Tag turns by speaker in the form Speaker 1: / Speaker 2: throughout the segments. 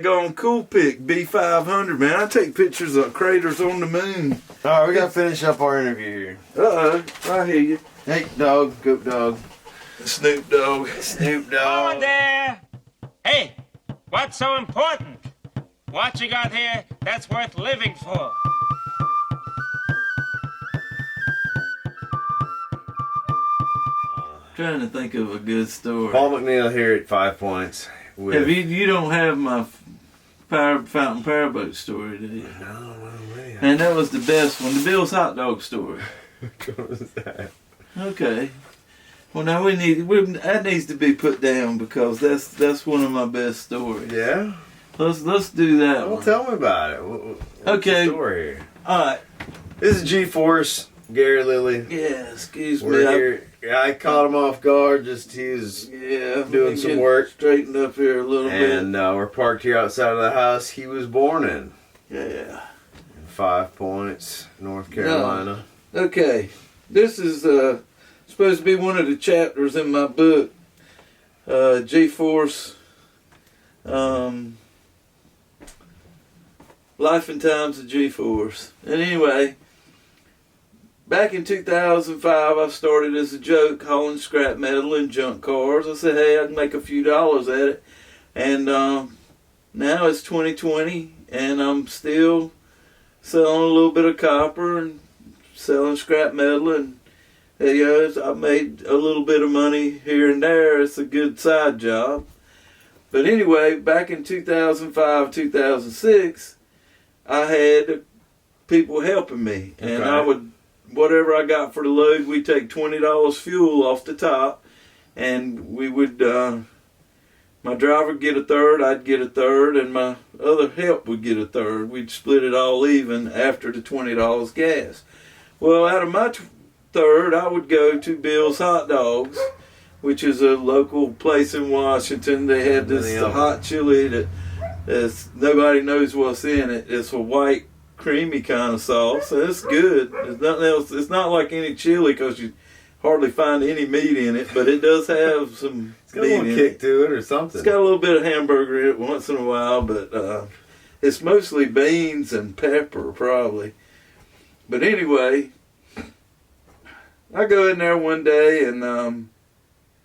Speaker 1: Go on Cool Pick B500, man. I take pictures of craters on the moon.
Speaker 2: All right, we gotta finish up our interview here.
Speaker 1: I hear you.
Speaker 2: Hey, dog, Goop Dog.
Speaker 1: Snoop Dogg.
Speaker 2: Snoop Dogg.
Speaker 3: Over there! Hey, what's so important? What you got here that's worth living for?
Speaker 1: Trying to think of a good story.
Speaker 2: Paul McNeil here at 5 points. With...
Speaker 1: You don't have my fountain powerboat story, do you?
Speaker 2: No, man.
Speaker 1: And that was the best one, the Bill's hot dog story.
Speaker 2: What was that?
Speaker 1: Okay. Well, now that needs to be put down because that's one of my best stories.
Speaker 2: Yeah.
Speaker 1: Let's do that.
Speaker 2: Well,
Speaker 1: one.
Speaker 2: tell me about it. What's
Speaker 1: okay.
Speaker 2: the story here?
Speaker 1: All right.
Speaker 2: This is G-Force, Gary Lilley.
Speaker 1: Yeah. Excuse
Speaker 2: We're
Speaker 1: me.
Speaker 2: here. I caught him off guard. He was doing some work.
Speaker 1: Straightened up here a little bit.
Speaker 2: And we're parked here outside of the house he was born in.
Speaker 1: Yeah.
Speaker 2: 5 points, North Carolina.
Speaker 1: No. Okay. This is supposed to be one of the chapters in my book, G-Force, Life and Times of G-Force. And anyway, back in 2005, I started as a joke hauling scrap metal and junk cars. I said, hey, I can make a few dollars at it. And now it's 2020, and I'm still selling a little bit of copper and selling scrap metal. And, I made a little bit of money here and there. It's a good side job. But anyway, back in 2005, 2006, I had people helping me. And I would... whatever I got for the load, we take $20 fuel off the top, and we would, my driver would get a third, I'd get a third, and my other help would get a third. We'd split it all even after the $20 gas. Well, out of my third, I would go to Bill's Hot Dogs, which is a local place in Washington. They had this hot chili that nobody knows what's in it. It's a white, creamy kind of sauce, and it's good. There's nothing else. It's not like any chili because you hardly find any meat in it, but it does have some
Speaker 2: It's got a little kick to it or something.
Speaker 1: It's got a little bit of hamburger in it once in a while, but it's mostly beans and pepper probably. But anyway, I go in there one day, and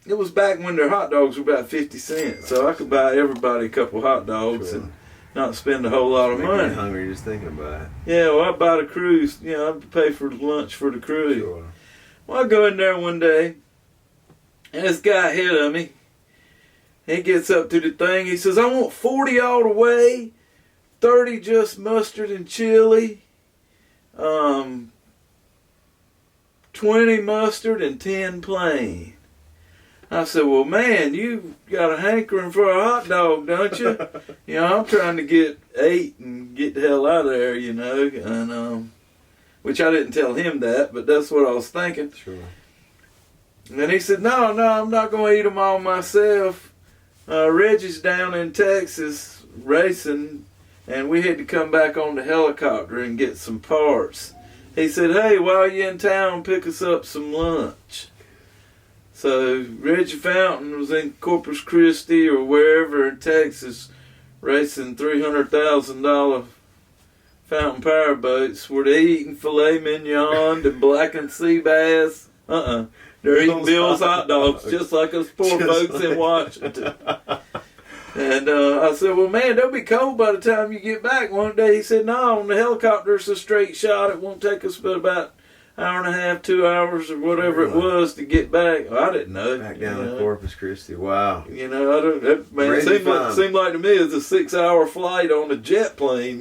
Speaker 1: it was back when their hot dogs were about 50 cents, so I could buy everybody a couple hot dogs and not spend a whole lot of money.
Speaker 2: I'm hungry just thinking about it.
Speaker 1: Yeah, well, I buy the cruise. I pay for lunch for the cruise.
Speaker 2: Sure.
Speaker 1: Well, I go in there one day, and this guy ahead of me, he gets up to the thing. He says, I want 40 all the way, 30 just mustard and chili, 20 mustard and 10 plain. I said, well, man, you got a hankering for a hot dog, don't you? I'm trying to get 8 and get the hell out of there, and which I didn't tell him that, but that's what I was thinking.
Speaker 2: Sure.
Speaker 1: And he said, no, I'm not going to eat them all myself. Reggie's down in Texas racing, and we had to come back on the helicopter and get some parts. He said, hey, while you're in town, pick us up some lunch. So Reggie Fountain was in Corpus Christi or wherever in Texas racing $300,000 fountain power boats. Were they eating filet mignon and blackened sea bass? They're eating Bill's hot dogs just like us poor folks in Washington. And I said, well, man, they'll be cold by the time you get back. One day he said, no, on the helicopter it's a straight shot. It won't take us but about hour and a half, 2 hours, or whatever it was to get back. Well, I didn't know.
Speaker 2: Back down to Corpus Christi. Wow.
Speaker 1: I don't. It seemed like to me it's a 6-hour flight on a jet plane.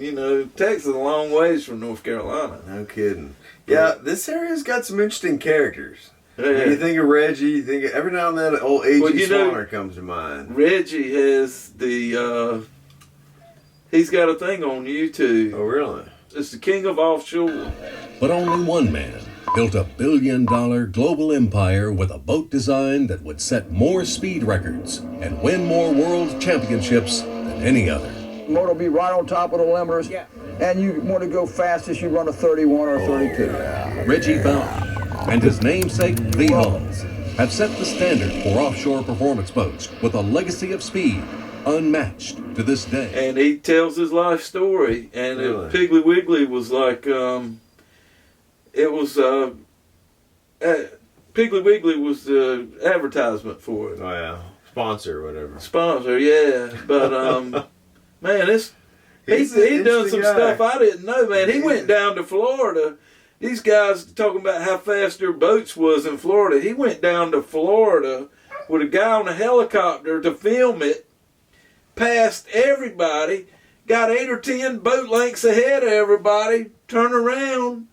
Speaker 1: Texas is a long ways from North Carolina.
Speaker 2: No kidding. Yeah, this area's got some interesting characters.
Speaker 1: Yeah.
Speaker 2: When you think of Reggie, you think every now and then old A.G. Swanner comes to mind.
Speaker 1: Reggie has he's got a thing on YouTube.
Speaker 2: Oh, really?
Speaker 1: It's the king of offshore.
Speaker 4: But only one man built a billion-dollar global empire with a boat design that would set more speed records and win more world championships than any other.
Speaker 5: Motor will be right on top of the limiters, and you want to go fastest, you run a 31 or a 32.
Speaker 4: Reggie Fountain and his namesake, V-Hulls, have set the standard for offshore performance boats with a legacy of speed, unmatched to this day.
Speaker 1: And he tells his life story. And
Speaker 2: Really?
Speaker 1: Piggly Wiggly was like, Piggly Wiggly was the advertisement for it.
Speaker 2: Oh yeah, sponsor or whatever.
Speaker 1: Sponsor, yeah. But man,
Speaker 2: He's
Speaker 1: he
Speaker 2: an
Speaker 1: done some
Speaker 2: interesting guy.
Speaker 1: stuff I didn't know, man. He
Speaker 2: Yeah.
Speaker 1: went down to Florida. These guys talking about how fast their boats was in Florida. He went down to Florida with a guy on a helicopter to film it, passed everybody, got 8 or 10 boat lengths ahead of everybody, turned around,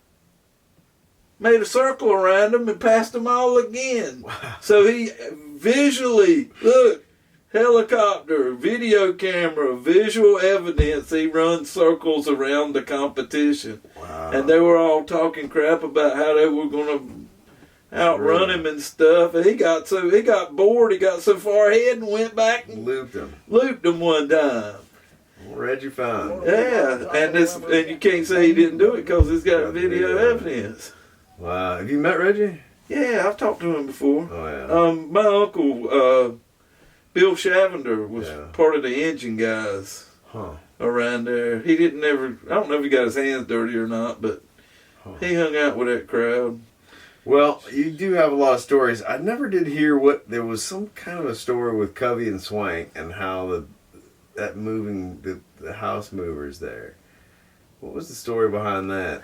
Speaker 1: made a circle around them, and passed them all again. So he visually, look, helicopter, video camera, visual evidence, he runs circles around the competition.
Speaker 2: Wow.
Speaker 1: And they were all talking crap about how they were going to outrun him and stuff. And he got bored, he got so far ahead and went back and
Speaker 2: Looped him.
Speaker 1: looped them one time.
Speaker 2: Reggie found.
Speaker 1: Yeah, and you can't say he didn't do it because he's got video evidence.
Speaker 2: Wow. Have you met Reggie?
Speaker 1: Yeah, I've talked to him before.
Speaker 2: Oh yeah.
Speaker 1: My uncle, Bill Shavender, was
Speaker 2: Yeah.
Speaker 1: part of the engine guys
Speaker 2: Huh.
Speaker 1: around there. He didn't ever, I don't know if he got his hands dirty or not, but he hung out with that crowd.
Speaker 2: Well, you do have a lot of stories. I never did hear there was some kind of a story with Covey and Swank and how that moving the house movers there. What was the story behind that?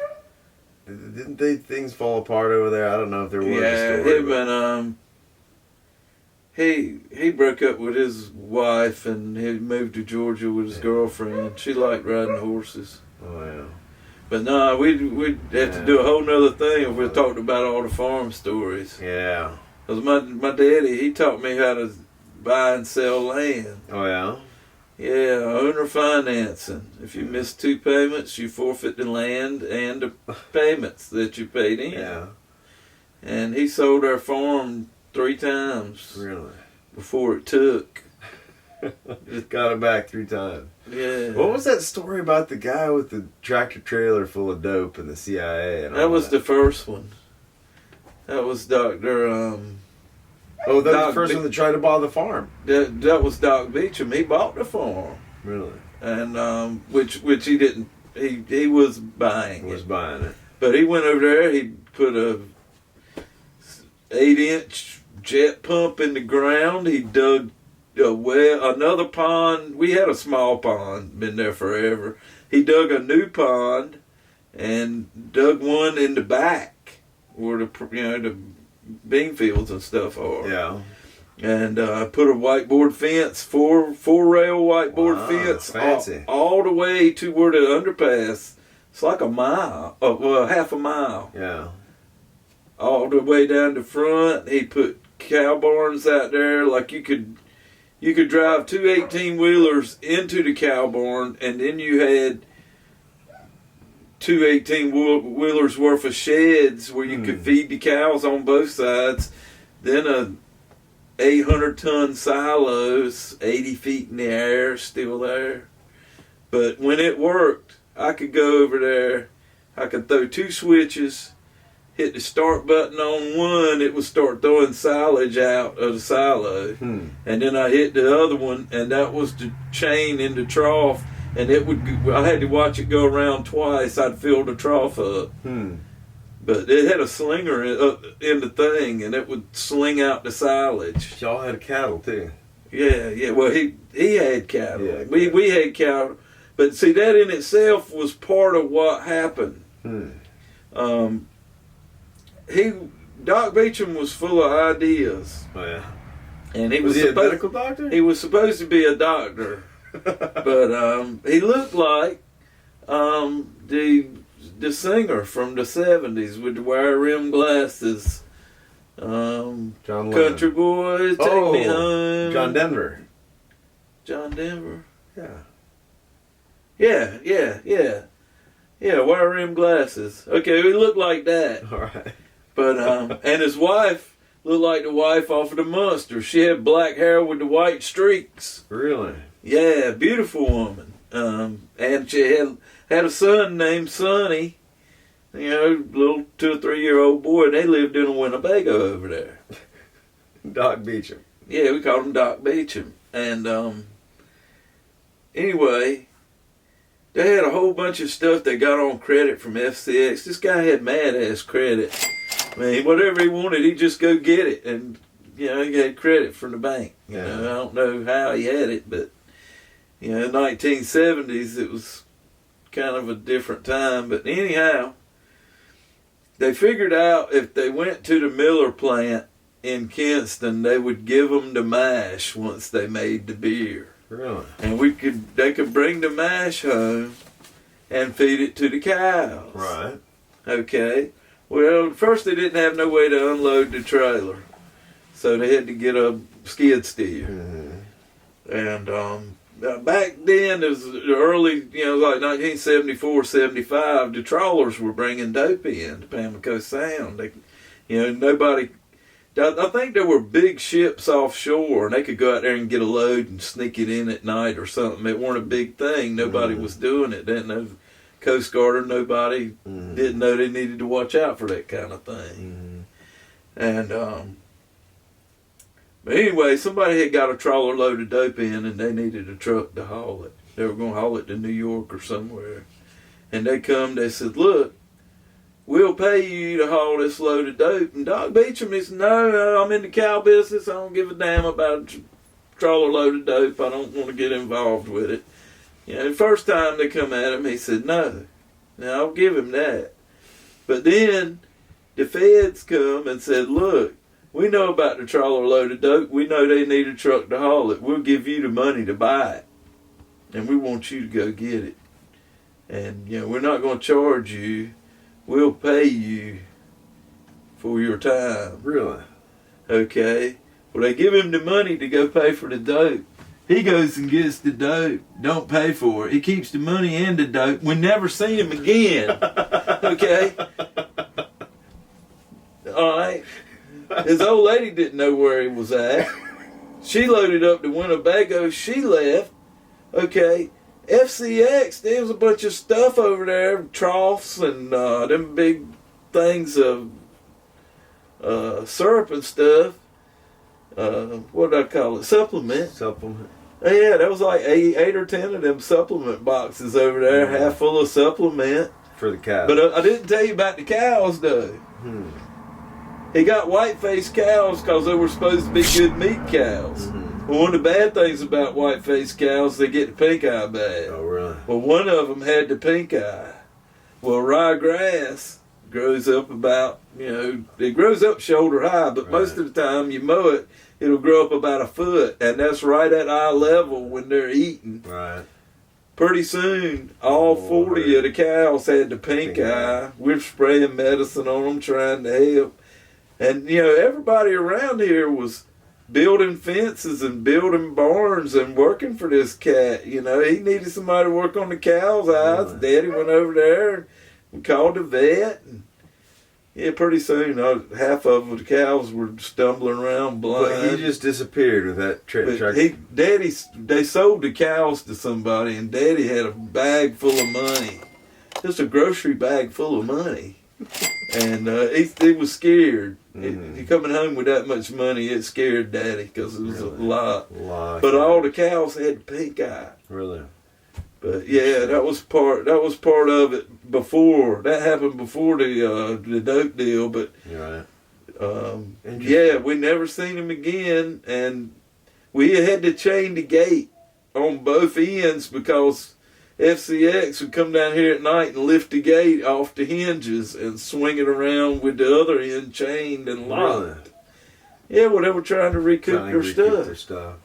Speaker 2: Didn't things fall apart over there? I don't know if there was
Speaker 1: Yeah,
Speaker 2: a story.
Speaker 1: him and he broke up with his wife and he moved to Georgia with his girlfriend. She liked riding horses.
Speaker 2: Oh yeah.
Speaker 1: But no, we'd have to do a whole nother thing if we talked about all the farm stories.
Speaker 2: Yeah.
Speaker 1: Because my daddy, he taught me how to buy and sell land.
Speaker 2: Oh yeah.
Speaker 1: Yeah, owner financing. If you miss 2 payments, you forfeit the land and the payments that you paid in.
Speaker 2: Yeah.
Speaker 1: And he sold our farm 3 times
Speaker 2: Really.
Speaker 1: before it took.
Speaker 2: Just got it back 3 times.
Speaker 1: Yeah.
Speaker 2: What was that story about the guy with the tractor trailer full of dope and the CIA? And all
Speaker 1: That was the first one. That was Dr.
Speaker 2: Oh, that was
Speaker 1: Doc
Speaker 2: the first
Speaker 1: Be-
Speaker 2: one that tried to buy the farm.
Speaker 1: That was Doc Beecham. He bought the farm.
Speaker 2: Really?
Speaker 1: And which he didn't, he was buying
Speaker 2: Was
Speaker 1: it.
Speaker 2: buying it.
Speaker 1: But he went over there, he put a 8-inch jet pump in the ground. He dug a well, another pond. We had a small pond, been there forever. He dug a new pond and dug one in the back where the bean fields and stuff are.
Speaker 2: Yeah.
Speaker 1: And put a whiteboard fence, four rail whiteboard
Speaker 2: Wow,
Speaker 1: fence,
Speaker 2: fancy.
Speaker 1: all the way to where the underpass. It's like a mile, half a mile.
Speaker 2: Yeah.
Speaker 1: All the way down the front. He put cow barns out there, like you could drive 2 18-wheelers into the cow barn, and then you had 2 18-wheelers worth of sheds where you could feed the cows on both sides. Then a 800-ton silos, 80 feet in the air, still there. But when it worked, I could go over there, I could throw 2 switches, hit the start button on one, it would start throwing silage out of the silo. And then I hit the other one, and that was the chain in the trough, and I had to watch it go around twice. I'd fill the trough up. But it had a slinger in the thing, and it would sling out the silage.
Speaker 2: Y'all had cattle too.
Speaker 1: Yeah. Well, he had cattle.
Speaker 2: Yeah,
Speaker 1: we had cattle. But see, that in itself was part of what happened. Doc Beecham was full of ideas.
Speaker 2: Oh yeah.
Speaker 1: And he
Speaker 2: Was he a medical doctor?
Speaker 1: He was supposed to be a doctor. But he looked like the singer from the 70s with the wire rim glasses.
Speaker 2: John Lennon.
Speaker 1: Country Boy, Take Me Home.
Speaker 2: John Denver.
Speaker 1: John Denver.
Speaker 2: Yeah.
Speaker 1: Yeah, wire rim glasses. Okay, he looked like that.
Speaker 2: All right.
Speaker 1: But and his wife looked like the wife off of the Munster. She had black hair with the white streaks.
Speaker 2: Really?
Speaker 1: Yeah, beautiful woman. And she had a son named Sonny. Little 2 or 3 year old boy. And they lived in a Winnebago over there.
Speaker 2: Doc Beecham.
Speaker 1: Yeah, we called him Doc Beecham. And anyway, they had a whole bunch of stuff they got on credit from FCX. This guy had mad ass credit. I mean, whatever he wanted, he'd just go get it, and he had credit from the bank. I don't know how he had it, but in the 1970s it was kind of a different time. But anyhow, they figured out if they went to the Miller plant in Kinston, they would give them the mash once they made the beer.
Speaker 2: Really?
Speaker 1: And they could bring the mash home and feed it to the cows.
Speaker 2: Right.
Speaker 1: Okay. Well, first they didn't have no way to unload the trailer, so they had to get a skid steer.
Speaker 2: Mm-hmm.
Speaker 1: And back then, it was the early, like 1974, 75, the trawlers were bringing dope in to Pamlico Sound. Nobody. I think there were big ships offshore, and they could go out there and get a load and sneak it in at night or something. It weren't a big thing. Nobody was doing it. Didn't know Coast Guard or nobody didn't know they needed to watch out for that kind of thing. And but anyway, somebody had got a trawler load of dope in, and they needed a truck to haul it. They were going to haul it to New York or somewhere. And they said, look, we'll pay you to haul this load of dope. And Doc Beecham, he said, no, I'm in the cow business. I don't give a damn about a trawler load of dope. I don't want to get involved with it. The first time they come at him, he said, no. Now, I'll give him that. But then the feds come and said, look, we know about the trawler load of dope. We know they need a truck to haul it. We'll give you the money to buy it. And we want you to go get it. And, we're not going to charge you. We'll pay you for your time.
Speaker 2: Really?
Speaker 1: Okay. Well, they give him the money to go pay for the dope. He goes and gets the dope. Don't pay for it. He keeps the money and the dope. We never seen him again. Okay? All right. His old lady didn't know where he was at. She loaded up to Winnebago. She left. Okay. FCX, there was a bunch of stuff over there, troughs and them big things of syrup and stuff. What did I call it? Supplement. Yeah, there was like eight or 10 of them supplement boxes over there, half full of supplement.
Speaker 2: For the cows.
Speaker 1: But I didn't tell you about the cows, though. He got white-faced cows because they were supposed to be good meat cows. Well, one of the bad things about white-faced cows, they get the pink eye bad.
Speaker 2: Oh, really?
Speaker 1: Well, one of them had the pink eye. Well, ryegrass grows up about, it grows up shoulder high, but most of the time you mow it, it'll grow up about a foot, and that's right at eye level when they're eating.
Speaker 2: Right.
Speaker 1: Pretty soon, all 40 of the cows had the pink eye. We're spraying medicine on them, trying to help. And, everybody around here was building fences and building barns and working for this cat. He needed somebody to work on the cows' eyes. Daddy went over there and called the vet. And pretty soon, half of the cows were stumbling around blind.
Speaker 2: But he just disappeared with that truck.
Speaker 1: They sold the cows to somebody, and Daddy had a bag full of money. Just a grocery bag full of money. And he was scared. He coming home with that much money, it scared Daddy because it was a lot. But all the cows had pink eye.
Speaker 2: Really?
Speaker 1: But yeah, that was part of it before. That happened before the dope deal. But we never seen him again, and we had to chain the gate on both ends because FCX would come down here at night and lift the gate off the hinges and swing it around with the other end chained and locked.
Speaker 2: Really?
Speaker 1: Yeah, well, they were trying to recoup their stuff.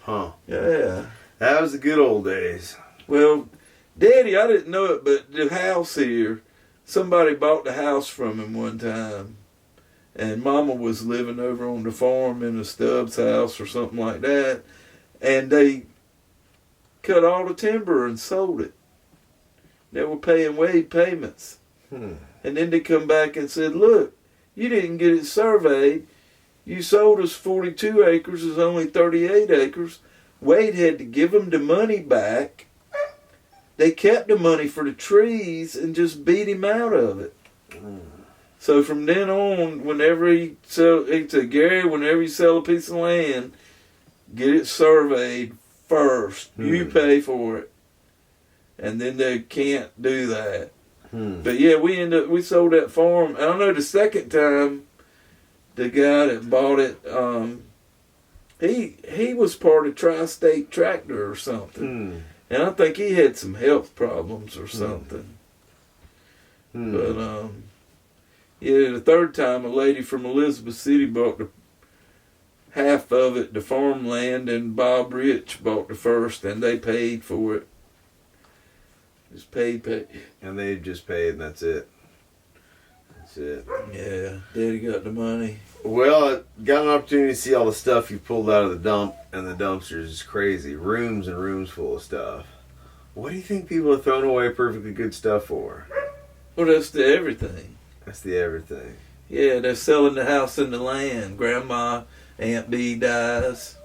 Speaker 2: Huh.
Speaker 1: Yeah.
Speaker 2: That was the good old days.
Speaker 1: Well, Daddy, I didn't know it, but the house here, somebody bought the house from him one time. And Mama was living over on the farm in a Stubbs house or something like that. And they cut all the timber and sold it. They were paying Wade payments. And then they come back and said, look, you didn't get it surveyed. You sold us 42 acres. There's only 38 acres. Wade had to give them the money back. They kept the money for the trees and just beat him out of it. So from then on, whenever he said, Gary, whenever you sell a piece of land, get it surveyed first. You pay for it. And then they can't do that. But yeah, we sold that farm. I don't know, the second time, the guy that bought it, he was part of Tri-State Tractor or something. And I think he had some health problems or something. But yeah, the third time, a lady from Elizabeth City bought half of it, the farmland, and Bob Rich bought the first, and they paid for it. Just paid.
Speaker 2: And they just paid, and that's it. That's it.
Speaker 1: Yeah, Daddy got the money.
Speaker 2: Well, I got an opportunity to see all the stuff you pulled out of the dump, and the dumpsters is crazy. Rooms and rooms full of stuff. What do you think people are throwing away perfectly good stuff for?
Speaker 1: Well, that's the everything.
Speaker 2: That's the everything.
Speaker 1: Yeah, they're selling the house and the land. Grandma, Aunt B dies.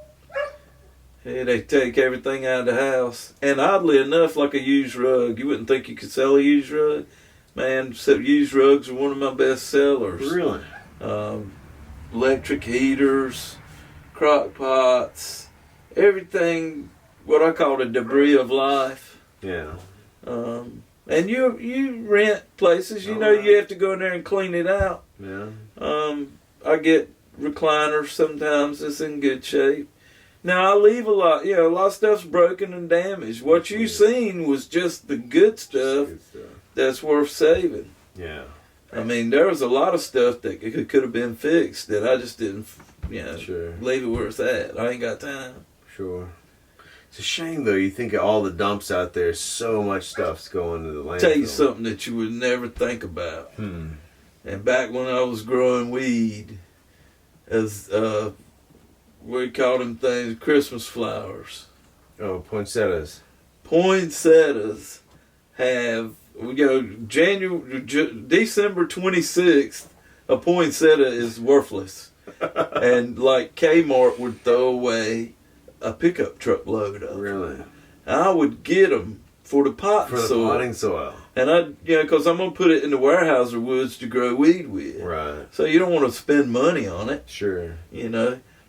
Speaker 1: Yeah, they take everything out of the house. And oddly enough, like a used rug, you wouldn't think you could sell a used rug. Man, so used rugs are one of my best sellers.
Speaker 2: Really?
Speaker 1: Electric heaters, crock pots, everything, what I call the debris of life.
Speaker 2: Yeah.
Speaker 1: And you rent places, you know, you have to go in there and clean it out.
Speaker 2: Yeah.
Speaker 1: I get recliners sometimes that's in good shape. Now I leave a lot, a lot of stuff's broken and damaged. What you seen was just the good stuff that's worth saving.
Speaker 2: Yeah.
Speaker 1: I mean, there was a lot of stuff that could have been fixed that I just didn't,
Speaker 2: Sure.
Speaker 1: leave it where it's at. I ain't got time.
Speaker 2: Sure. It's a shame, though. You think of all the dumps out there, so much stuff's going to the landfill.
Speaker 1: Tell you something that you would never think about. And back when I was growing weed, as we call them things, Christmas flowers.
Speaker 2: Oh, poinsettias.
Speaker 1: Poinsettias have, December 26th, a poinsettia is worthless. And like Kmart would throw away a pickup truck load of them.
Speaker 2: Really?
Speaker 1: I would get them for the potting soil.
Speaker 2: For the potting soil.
Speaker 1: And because I'm going to put it in the Weyerhaeuser woods to grow weed with.
Speaker 2: Right.
Speaker 1: So you don't want to spend money on it.
Speaker 2: Sure.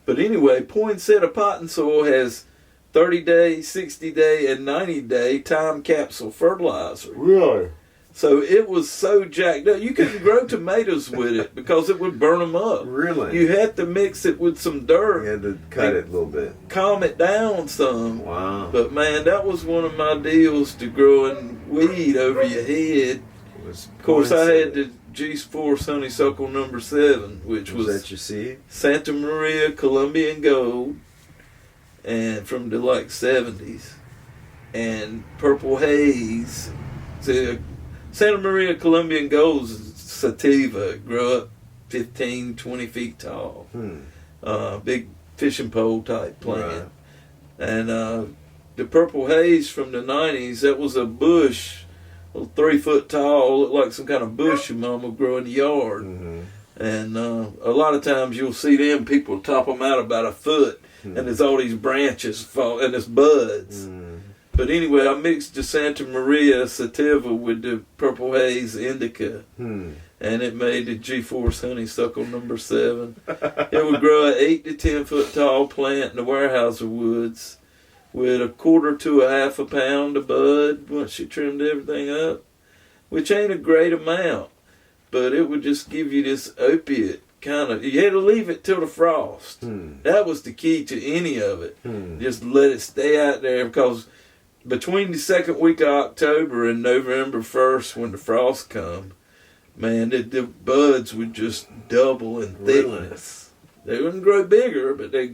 Speaker 1: But anyway, poinsettia potting soil has 30-day, 60-day, and 90-day time capsule fertilizer.
Speaker 2: Really?
Speaker 1: So it was so jacked up. You couldn't grow tomatoes with it because it would burn them up.
Speaker 2: Really?
Speaker 1: You had to mix it with some dirt.
Speaker 2: You had to cut it a little bit.
Speaker 1: Calm it down some.
Speaker 2: Wow.
Speaker 1: But man, that was one of my deals to growing weed over your head. Of course, I had the G-Force Honeysuckle number 7, which was
Speaker 2: that your seed?
Speaker 1: Santa Maria Colombian Gold, and from the 70s, and Purple Haze. Santa Maria Colombian Gold is sativa, grow up 15, 20 feet tall. Big fishing pole type plant. Right. And the Purple Haze from the 90s, that was a bush, 3 foot tall, looked like some kind of bush your mama would grow in the yard. And a lot of times you'll see them, people top them out about a foot, and there's all these branches fall, and it's buds. But anyway, I mixed the Santa Maria sativa with the Purple Haze indica, and it made the G-Force Honeysuckle number 7. It would grow an 8 to 10 foot tall plant in the Weyerhaeuser woods with 1/4 to 1/2 pound of bud once you trimmed everything up, which ain't a great amount, but it would just give you this opiate kind of, you had to leave it till the frost. That was the key to any of it. Just let it stay out there, because between the second week of October and November 1st, when the frost come, man, the buds would just double in thickness. They wouldn't grow bigger, but they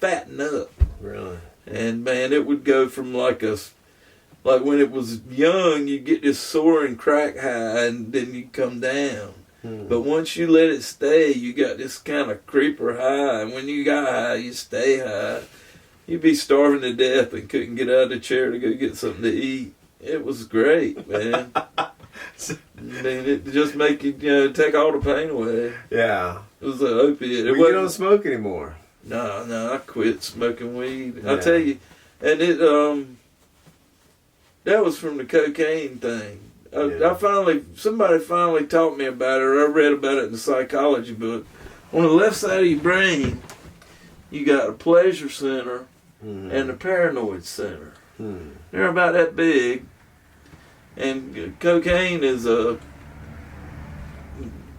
Speaker 1: fatten up.
Speaker 2: Really?
Speaker 1: And man, it would go from like when it was young, you get this soaring crack high, and then you come down. But once you let it stay, you got this kind of creeper high, and when you got high, you stay high. You'd be starving to death and couldn't get out of the chair to go get something to eat. It was great, man. I mean, it just make you, take all the pain away.
Speaker 2: Yeah.
Speaker 1: It was an opiate.
Speaker 2: But you don't smoke anymore.
Speaker 1: No, I quit smoking weed.
Speaker 2: Yeah.
Speaker 1: I tell you, and it that was from the cocaine thing. Somebody finally taught me about it, or I read about it in the psychology book. On the left side of your brain, you got a pleasure center, and the Paranoid Center. They're about that big, and cocaine is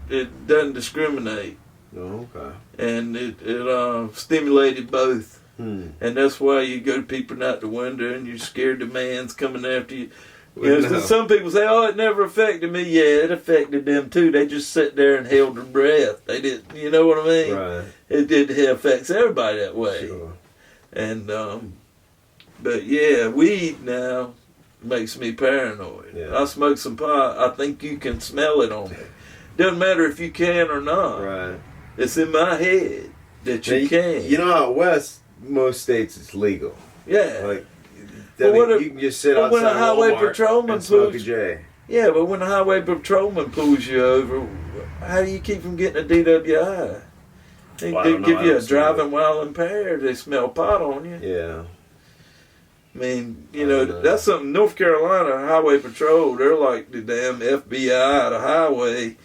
Speaker 1: it doesn't discriminate,
Speaker 2: Oh, okay.
Speaker 1: and it stimulated both. And that's why you go peeping out the window and you're scared the man's coming after you. You know,
Speaker 2: No.
Speaker 1: some people say, "Oh, it never affected me." Yeah, it affected them too. They just sat there and held their breath. They didn't, you know what I mean?
Speaker 2: Right.
Speaker 1: It affects everybody that way.
Speaker 2: Sure.
Speaker 1: And but yeah, weed now makes me paranoid.
Speaker 2: Yeah.
Speaker 1: I smoke some pot. I think you can smell it on me. Doesn't matter if you can or not.
Speaker 2: Right.
Speaker 1: It's in my head that you can.
Speaker 2: You know out west, most states it's legal.
Speaker 1: Yeah.
Speaker 2: Like,
Speaker 1: But what if-
Speaker 2: you can just sit
Speaker 1: but when
Speaker 2: outside
Speaker 1: a highway
Speaker 2: Walmart
Speaker 1: patrolman
Speaker 2: and smoke a
Speaker 1: pulls-
Speaker 2: J.
Speaker 1: Yeah, but when the highway patrolman pulls you over, how do you keep from getting a DWI? They
Speaker 2: Well, I
Speaker 1: do
Speaker 2: don't know.
Speaker 1: give
Speaker 2: I
Speaker 1: you
Speaker 2: don't
Speaker 1: a
Speaker 2: see
Speaker 1: driving while impaired. They smell pot on you.
Speaker 2: Yeah.
Speaker 1: I mean,
Speaker 2: I don't know.
Speaker 1: that's something. North Carolina Highway Patrol, they're like the damn FBI of the highway.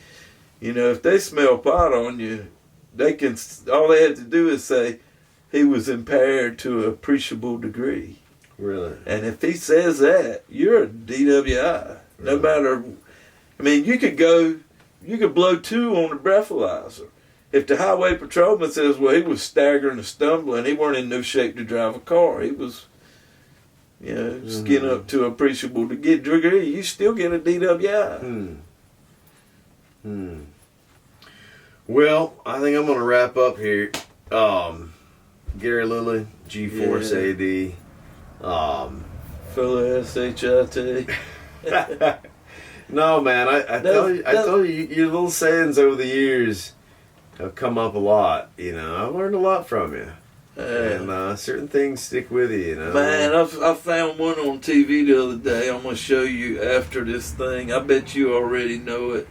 Speaker 1: You know, if they smell pot on you, they can. All they have to do is say he was impaired to an appreciable degree.
Speaker 2: Really.
Speaker 1: And if he says that, you're a DWI. No
Speaker 2: Really?
Speaker 1: matter, I mean, you could blow 2 on the breathalyzer. If the highway patrolman says, well, he was staggering and stumbling, he weren't in no shape to drive a car. He was, skin up to appreciable degree, you still get a DWI.
Speaker 2: Well, I think I'm going to wrap up here. Gary Lilley, G-Force
Speaker 1: Yeah.
Speaker 2: AD.
Speaker 1: Fellow SHIT.
Speaker 2: No, man, I told you, your little sayings over the years have come up a lot. You know, I've learned a lot from you. And certain things stick with you, you know.
Speaker 1: Man, I found one on TV the other day. I'm going to show you after this thing. I bet you already know it.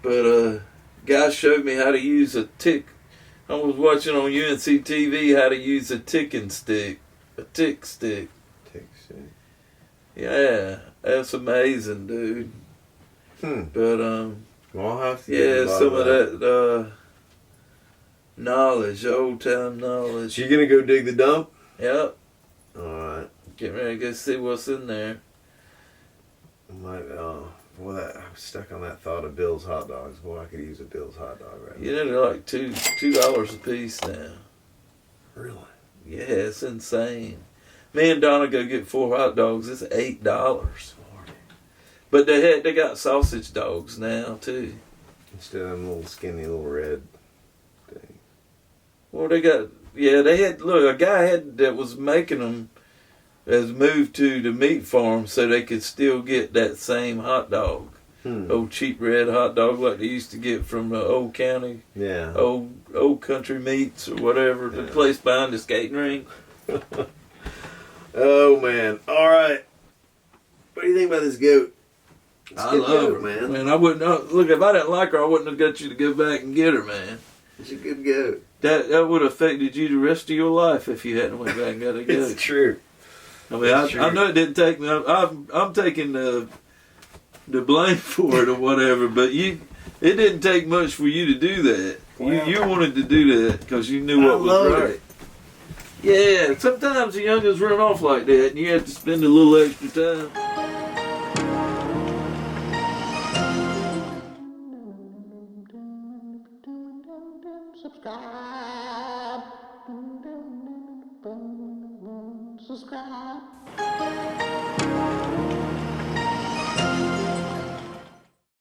Speaker 1: But guy showed me how to use a tick. I was watching on UNC TV how to use a ticking stick. A tick stick. Yeah, that's amazing, dude. But
Speaker 2: Well, I'll have to
Speaker 1: yeah,
Speaker 2: get
Speaker 1: some of that knowledge, old time knowledge.
Speaker 2: So you gonna go dig the dump?
Speaker 1: Yep.
Speaker 2: Alright.
Speaker 1: Get ready to go see what's in there.
Speaker 2: I'm stuck on that thought of Bill's hot dogs. Boy, I could use a Bill's hot dog right
Speaker 1: You know, they're like $2 a piece now.
Speaker 2: now. Really?
Speaker 1: Yeah, it's insane. Me and Donna go get 4 hot dogs. It's $8. But they got sausage dogs now too.
Speaker 2: Instead of them little skinny little red thing.
Speaker 1: Well, they had a guy that was making them has moved to the meat farm so they could still get that same hot dog. Old cheap red hot dog like they used to get from the old county,
Speaker 2: Yeah.
Speaker 1: old country meats or whatever, the place behind the skating rink.
Speaker 2: Oh man! All right. What do you think about this goat? It's a
Speaker 1: I
Speaker 2: good
Speaker 1: love
Speaker 2: goat,
Speaker 1: her,
Speaker 2: man.
Speaker 1: man. I wouldn't look if I didn't like her. I wouldn't have got you to go back and get her, man.
Speaker 2: It's a good goat.
Speaker 1: That would have affected you the rest of your life if you hadn't went back and got a goat.
Speaker 2: It's true.
Speaker 1: I mean,
Speaker 2: It's
Speaker 1: I
Speaker 2: true.
Speaker 1: know it didn't take me. I'm taking the blame for it or whatever, but it didn't take much for you to do that.
Speaker 2: Well,
Speaker 1: you wanted to do that because you knew
Speaker 2: I
Speaker 1: what was
Speaker 2: love
Speaker 1: right.
Speaker 2: her.
Speaker 1: Yeah, sometimes the youngins run off like that, and you have to spend a little extra time.
Speaker 6: Subscribe.